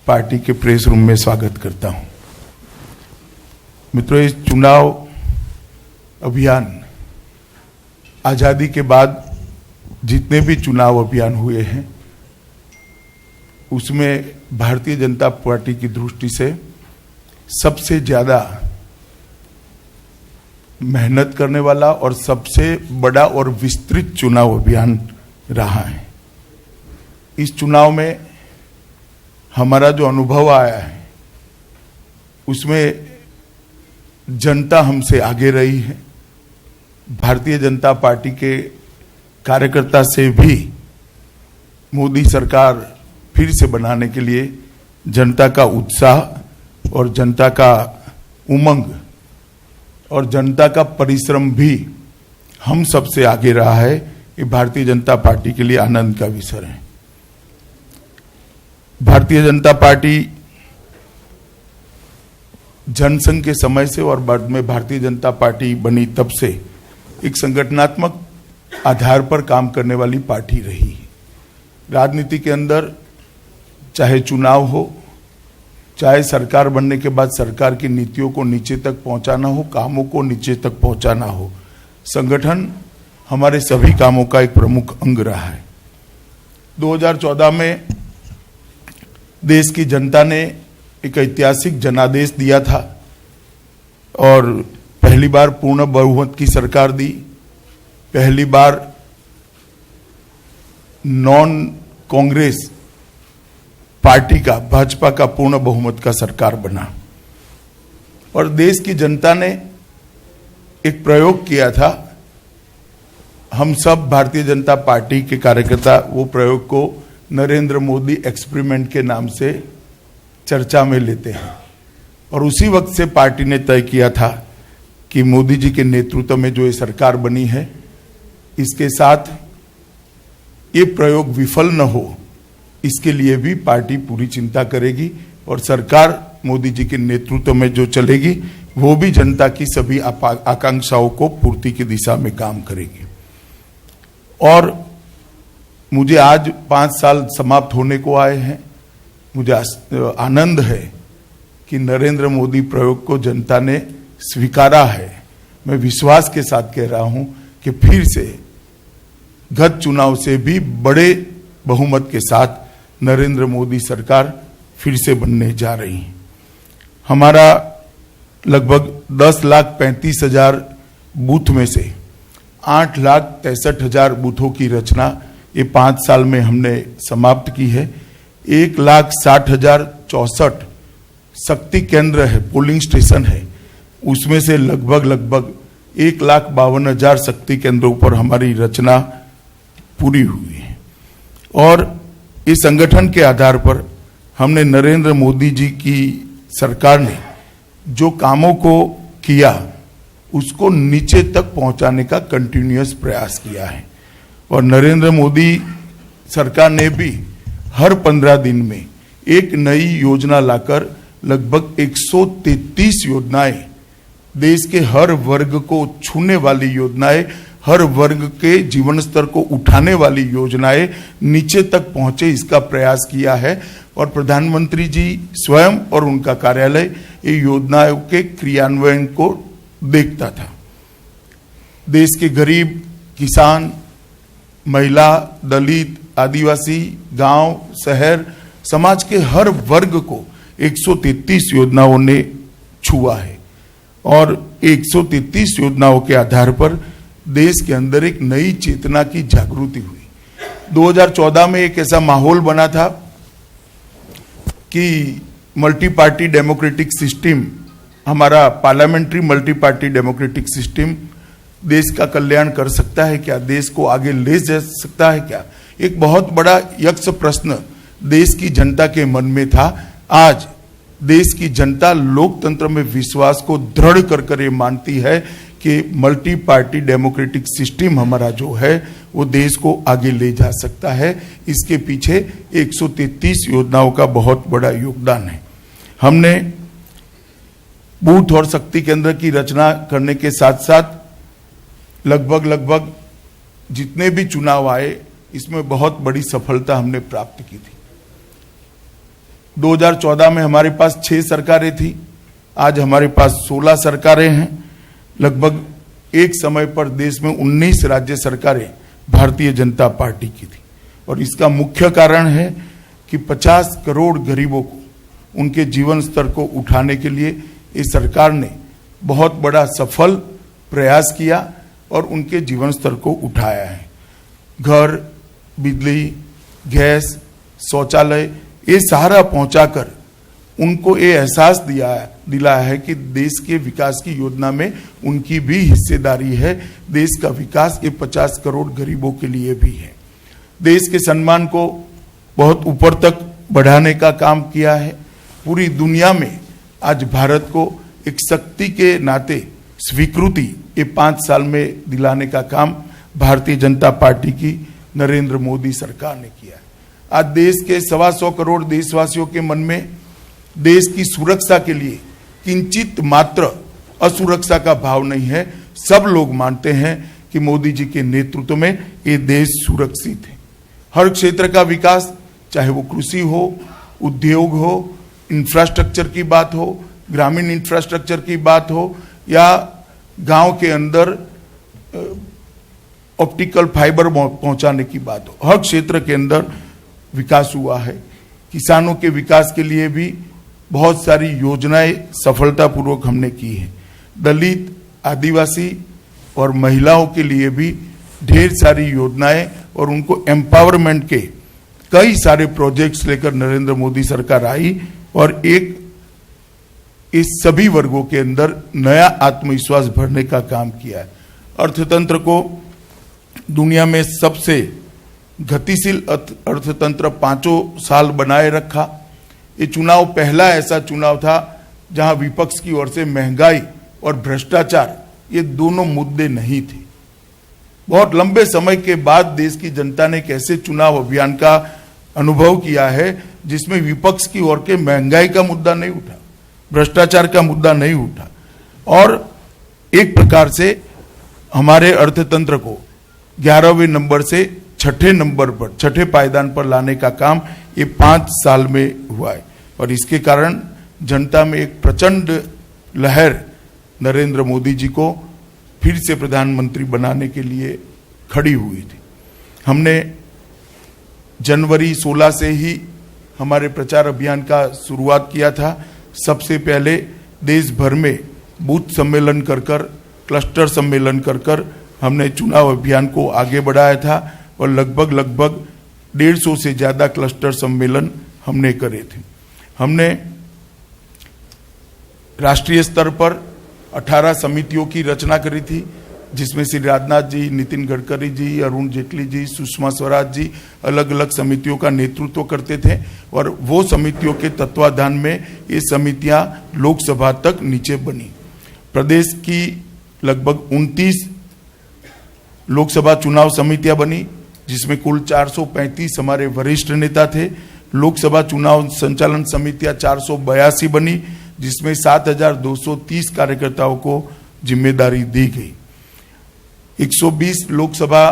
Party के press room में स्वागत करता हूं। मित्रों, इस चुनाव अभियान आजादी के बाद जितने भी चुनाव अभियान हुए हैं उसमें भारतीय जनता पार्टी की दृष्टि से सबसे ज्यादा मेहनत करने वाला और सबसे बड़ा और विस्तृत चुनाव अभियान रहा है। इस चुनाव में हमारा जो अनुभव आया है उसमें जनता हमसे आगे रही है। भारतीय जनता पार्टी के कार्यकर्ता से भी मोदी सरकार फिर से बनाने के लिए जनता का उत्साह और जनता का उमंग और जनता का परिश्रम भी हम सबसे आगे रहा है। ये भारतीय जनता पार्टी के लिए आनंद का विषय है। भारतीय जनता पार्टी जनसंघ के समय से और बाद में भारतीय जनता पार्टी बनी तब से एक संगठनात्मक आधार पर काम करने वाली पार्टी रही है। राजनीति के अंदर चाहे चुनाव हो, चाहे सरकार बनने के बाद सरकार की नीतियों को नीचे तक पहुंचाना हो, कामों को नीचे तक पहुंचाना हो, संगठन हमारे सभी कामों का एक प्रमुख अंग रहा है। 2014 में देश की जनता ने एक ऐतिहासिक जनादेश दिया था और पहली बार पूर्ण बहुमत की सरकार दी। पहली बार नॉन कांग्रेस पार्टी का, भाजपा का पूर्ण बहुमत का सरकार बना और देश की जनता ने एक प्रयोग किया था। हम सब भारतीय जनता पार्टी के कार्यकर्ता वो प्रयोग को नरेंद्र मोदी एक्सपेरिमेंट के नाम से चर्चा में लेते हैं और उसी वक्त से पार्टी ने तय किया था कि मोदी जी के नेतृत्व में जो ये सरकार बनी है इसके साथ ये प्रयोग विफल न हो, इसके लिए भी पार्टी पूरी चिंता करेगी और सरकार मोदी जी के नेतृत्व में जो चलेगी वो भी जनता की सभी आकांक्षाओं को पूर्ति की दिशा में काम करेगी। और मुझे आज 5 साल समाप्त होने को आए हैं। मुझे आनंद है कि नरेंद्र मोदी प्रयोग को जनता ने स्वीकारा है। मैं विश्वास के साथ कह रहा हूं कि फिर से गत चुनाव से भी बड़े बहुमत के साथ नरेंद्र मोदी सरकार फिर से बनने जा रही है। हमारा लगभग 10,35,000 बूथ में से 8,63,000 बूथों की रचना ये 5 साल में हमने समाप्त की है। 1,60,64 शक्ति केंद्र है, पोलिंग स्टेशन है, उसमें से लगभग 1,52,000 शक्ति केंद्रों पर हमारी रचना पूरी हुई है। और इस संगठन के आधार पर हमने नरेंद्र मोदी जी की सरकार ने जो कामों को किया उसको नीचे तक पहुंचाने का कंटिन्यूअस प्रयास किया है। और नरेंद्र मोदी सरकार ने भी हर 15 दिन में एक नई योजना लाकर लगभग 133 योजनाएं, देश के हर वर्ग को छूने वाली योजनाएं, हर वर्ग के जीवन स्तर को उठाने वाली योजनाएं नीचे तक पहुंचे, इसका प्रयास किया है। और प्रधानमंत्री जी स्वयं और उनका कार्यालय ये योजनाओं के क्रियान्वयन को देखता था। देश के गरीब, किसान, महिला, दलित, आदिवासी, गांव, शहर, समाज के हर वर्ग को 133 योजनाओं ने छुआ है और 133 योजनाओं के आधार पर देश के अंदर एक नई चेतना की जागृति हुई। 2014 में एक ऐसा माहौल बना था कि मल्टी पार्टी डेमोक्रेटिक सिस्टम, हमारा parliamentary multi party democratic system देश का कल्याण कर सकता है क्या, देश को आगे ले जा सकता है क्या, एक बहुत बड़ा यक्ष प्रश्न देश की जनता के मन में था। आज देश की जनता लोकतंत्र में विश्वास को दृढ़ कर ये मानती है कि मल्टी पार्टी डेमोक्रेटिक सिस्टम हमारा जो है वो देश को आगे ले जा सकता है। इसके पीछे 133 योजनाओं का बहुत बड़ा योगदान है। हमने बूथ और शक्ति केंद्र की रचना करने के साथ साथ लगभग जितने भी चुनाव आए इसमें बहुत बड़ी सफलता हमने प्राप्त की थी। 2014 में हमारे पास 6 सरकारें थी, आज हमारे पास 16 सरकारें हैं। लगभग एक समय पर देश में 19 राज्य सरकारें भारतीय जनता पार्टी की थी, और इसका मुख्य कारण है कि 50 करोड़ गरीबों को उनके जीवन स्तर को उठाने के लिए इस सरकार ने बहुत बड़ा सफल प्रयास किया और उनके जीवन स्तर को उठाया है। घर, बिजली, गैस, शौचालय, ये सारा पहुंचाकर उनको ये एहसास दिलाया है कि देश के विकास की योजना में उनकी भी हिस्सेदारी है। देश का विकास ये 50 करोड़ गरीबों के लिए भी है। देश के सम्मान को बहुत ऊपर तक बढ़ाने का काम किया है। पूरी दुनिया में आज भारत को एक शक्ति के नाते स्वीकृति ये 5 साल में दिलाने का काम भारतीय जनता पार्टी की नरेंद्र मोदी सरकार ने किया है। आज देश के 125 करोड़ देशवासियों के मन में देश की सुरक्षा के लिए किंचित मात्र असुरक्षा का भाव नहीं है। सब लोग मानते हैं कि मोदी जी के नेतृत्व में ये देश सुरक्षित है। हर क्षेत्र का विकास, चाहे वो कृषि हो, उद्योग हो, इंफ्रास्ट्रक्चर की बात हो, ग्रामीण इंफ्रास्ट्रक्चर की बात हो, या गांव के अंदर ऑप्टिकल फाइबर पहुंचाने की बात हो, हर क्षेत्र के अंदर विकास हुआ है। किसानों के विकास के लिए भी बहुत सारी योजनाएं सफलतापूर्वक हमने की है। दलित, आदिवासी और महिलाओं के लिए भी ढेर सारी योजनाएं और उनको एम्पावरमेंट के कई सारे प्रोजेक्ट्स लेकर नरेंद्र मोदी सरकार आई और एक इस सभी वर्गों के अंदर नया आत्मविश्वास भरने का काम किया है। अर्थतंत्र को दुनिया में सबसे गतिशील अर्थतंत्र 5 साल बनाए रखा। ये चुनाव पहला ऐसा चुनाव था जहां विपक्ष की ओर से महंगाई और भ्रष्टाचार ये दोनों मुद्दे नहीं थे। बहुत लंबे समय के बाद देश की जनता ने कैसे चुनाव अभियान का अनुभव किया है जिसमें विपक्ष की ओर के महंगाई का मुद्दा नहीं उठा, भ्रष्टाचार का मुद्दा नहीं उठा, और एक प्रकार से हमारे अर्थतंत्र को 11वें नंबर से 6ठे नंबर पर, 6ठे पायदान पर लाने का काम ये 5 साल में हुआ है। और इसके कारण जनता में एक प्रचंड लहर नरेंद्र मोदी जी को फिर से प्रधानमंत्री बनाने के लिए खड़ी हुई थी। हमने जनवरी 16 से ही हमारे प्रचार अभियान का शुरुआत किया था। सबसे पहले देश भर में बूथ सम्मेलन कर कर, क्लस्टर सम्मेलन कर कर हमने चुनाव अभियान को आगे बढ़ाया था और लगभग 150 से ज्यादा क्लस्टर सम्मेलन हमने करे थे। हमने राष्ट्रीय स्तर पर 18 समितियों की रचना करी थी, जिसमें श्री राजनाथ जी, नितिन गडकरी जी, अरुण जेटली जी, सुषमा स्वराज जी अलग अलग समितियों का नेतृत्व करते थे और वो समितियों के तत्वाधान में ये समितियां लोकसभा तक नीचे बनी। प्रदेश की लगभग 29 लोकसभा चुनाव समितियां बनी, जिसमें कुल 435 हमारे वरिष्ठ नेता थे। लोकसभा चुनाव संचालन समितियां 482 बनी, जिसमें 7230 कार्यकर्ताओं को जिम्मेदारी दी गई। 120 लोकसभा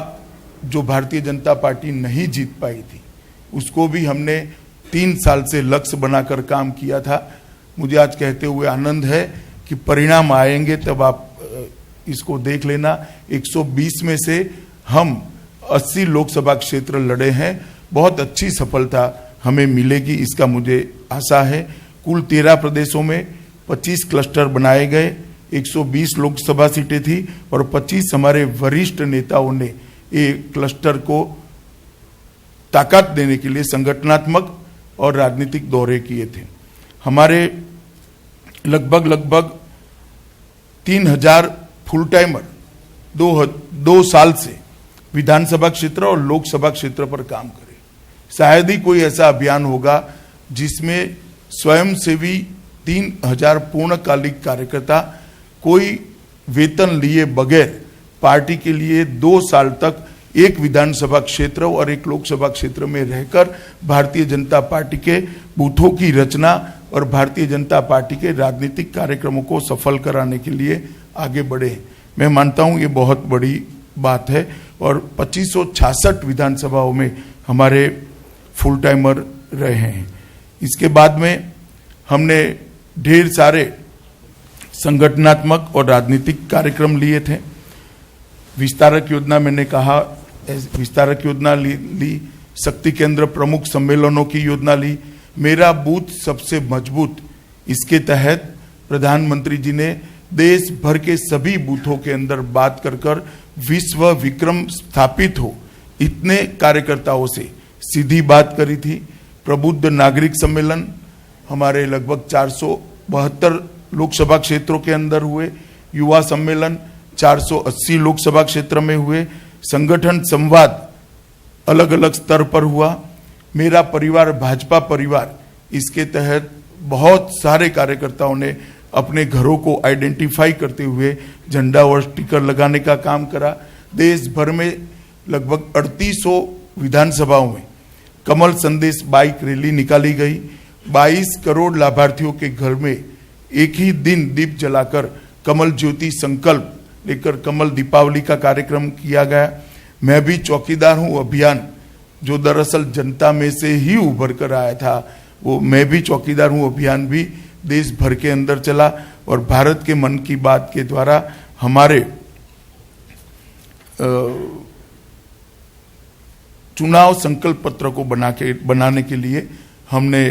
जो भारतीय जनता पार्टी नहीं जीत पाई थी, उसको भी हमने 3 साल से लक्ष्य बनाकर काम किया था। मुझे आज कहते हुए आनंद है कि परिणाम आएंगे तब आप इसको देख लेना। 120 में से हम 80 लोकसभा क्षेत्र लड़े हैं। बहुत अच्छी सफलता हमें मिलेगी, इसका मुझे आशा है। कुल 13 प्रदेशों में 25 क्लस्टर बनाए गए, 120 लोकसभा सीटें थी और 25 हमारे वरिष्ठ नेताओं ने ये क्लस्टर को ताकत देने के लिए संगठनात्मक और राजनीतिक दौरे किए थे। हमारे लगभग 3000 फुल टाइमर 2 साल से विधानसभा क्षेत्र और लोकसभा क्षेत्र पर काम करे। शायद ही कोई ऐसा अभियान होगा जिसमें स्वयंसेवी 3000 पूर्णकालिक कार्यकर्ता कोई वेतन लिए बगैर पार्टी के लिए 2 साल तक एक विधानसभा क्षेत्र और एक लोकसभा क्षेत्र में रहकर भारतीय जनता पार्टी के बूथों की रचना और भारतीय जनता पार्टी के राजनीतिक कार्यक्रमों को सफल कराने के लिए आगे बढ़े। मैं मानता हूं ये बहुत बड़ी बात है और 2566 विधानसभाओं में हमारे फुल टाइमर रहे हैं। इसके बाद में हमने ढेर सारे संगठनात्मक और राजनीतिक कार्यक्रम लिए थे। विस्तारक योजना मैंने कहा, विस्तारक योजना ली, शक्ति केंद्र प्रमुख सम्मेलनों की योजना ली, मेरा बूथ सबसे मजबूत, इसके तहत प्रधानमंत्री जी ने देश भर के सभी बूथों के अंदर बात कर विश्व विक्रम स्थापित हो इतने कार्यकर्ताओं से सीधी बात करी थी। प्रबुद्ध नागरिक सम्मेलन हमारे लगभग 472 लोकसभा क्षेत्रों के अंदर हुए, युवा सम्मेलन 480 लोकसभा क्षेत्र में हुए, संगठन संवाद अलग अलग स्तर पर हुआ, मेरा परिवार भाजपा परिवार, इसके तहत बहुत सारे कार्यकर्ताओं ने अपने घरों को आइडेंटिफाई करते हुए झंडा और स्टिकर लगाने का काम करा। देश भर में लगभग 3800 विधानसभाओं में कमल संदेश बाइक रैली निकाली गई। 22 करोड़ लाभार्थियों के घर में एक ही दिन दीप जलाकर कमल ज्योति संकल्प लेकर कमल दीपावली का कार्यक्रम किया गया। मैं भी चौकीदार हूं अभियान, जो दरअसल जनता में से ही उभर कर आया था, वो मैं भी चौकीदार हूं अभियान भी देश भर के अंदर चला और भारत के मन की बात के द्वारा हमारे चुनाव संकल्प पत्र को बनाने के लिए हमने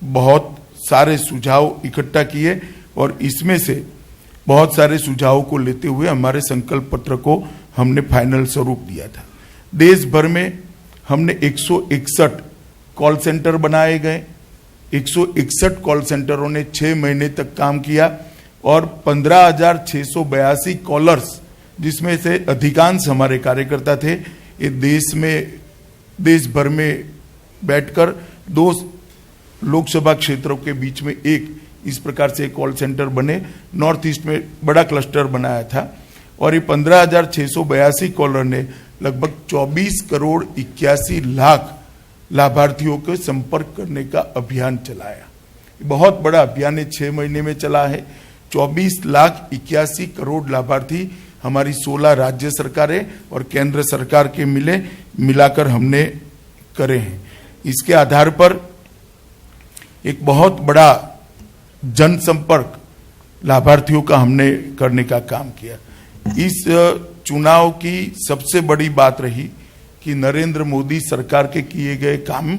बहुत सारे सुझाव इकट्ठा किए और इसमें से बहुत सारे सुझावों को लेते हुए हमारे संकल्प पत्र को हमने फाइनल स्वरूप दिया था। देश भर में हमने 161 कॉल सेंटर बनाए गए। 161 कॉल सेंटरों ने 6 महीने तक काम किया और 15,682 कॉलर्स, जिसमें से अधिकांश हमारे कार्यकर्ता थे, ये देश भर में बैठकर 2 लोकसभा क्षेत्रों के बीच में एक इस प्रकार से कॉल सेंटर बने। नॉर्थ ईस्ट में बड़ा क्लस्टर बनाया था और ये 15,682 कॉलर ने लगभग 24 करोड़ 81 लाख लाभार्थियों को संपर्क करने का अभियान चलाया। बहुत बड़ा अभियान 6 महीने में चला है। 24 लाख 81 करोड़ लाभार्थी हमारी 16 राज्य सरकारें और केंद्र सरकार के मिलाकर हमने करे हैं। इसके आधार पर एक बहुत बड़ा जनसंपर्क लाभार्थियों का हमने करने का काम किया। इस चुनाव की सबसे बड़ी बात रही कि नरेंद्र मोदी सरकार के किए गए काम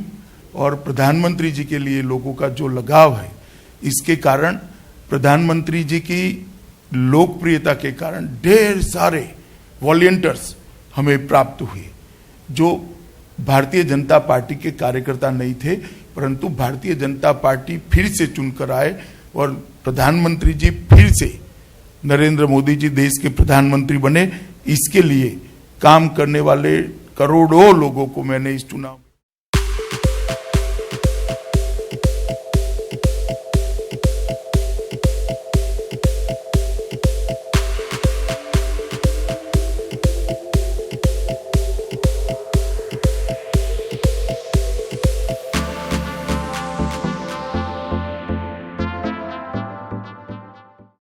और प्रधानमंत्री जी के लिए लोगों का जो लगाव है, इसके कारण प्रधानमंत्री जी की लोकप्रियता के कारण ढेर सारे वॉलंटियर्स हमें प्राप्त हुए, जो भारतीय जनता पार्टी के कार्यकर्ता नहीं थे, परंतु भारतीय जनता पार्टी फिर से चुनकर आए और प्रधानमंत्री जी फिर से नरेंद्र मोदी जी देश के प्रधानमंत्री बने। इसके लिए काम करने वाले करोड़ों लोगों को मैंने इस चुनाव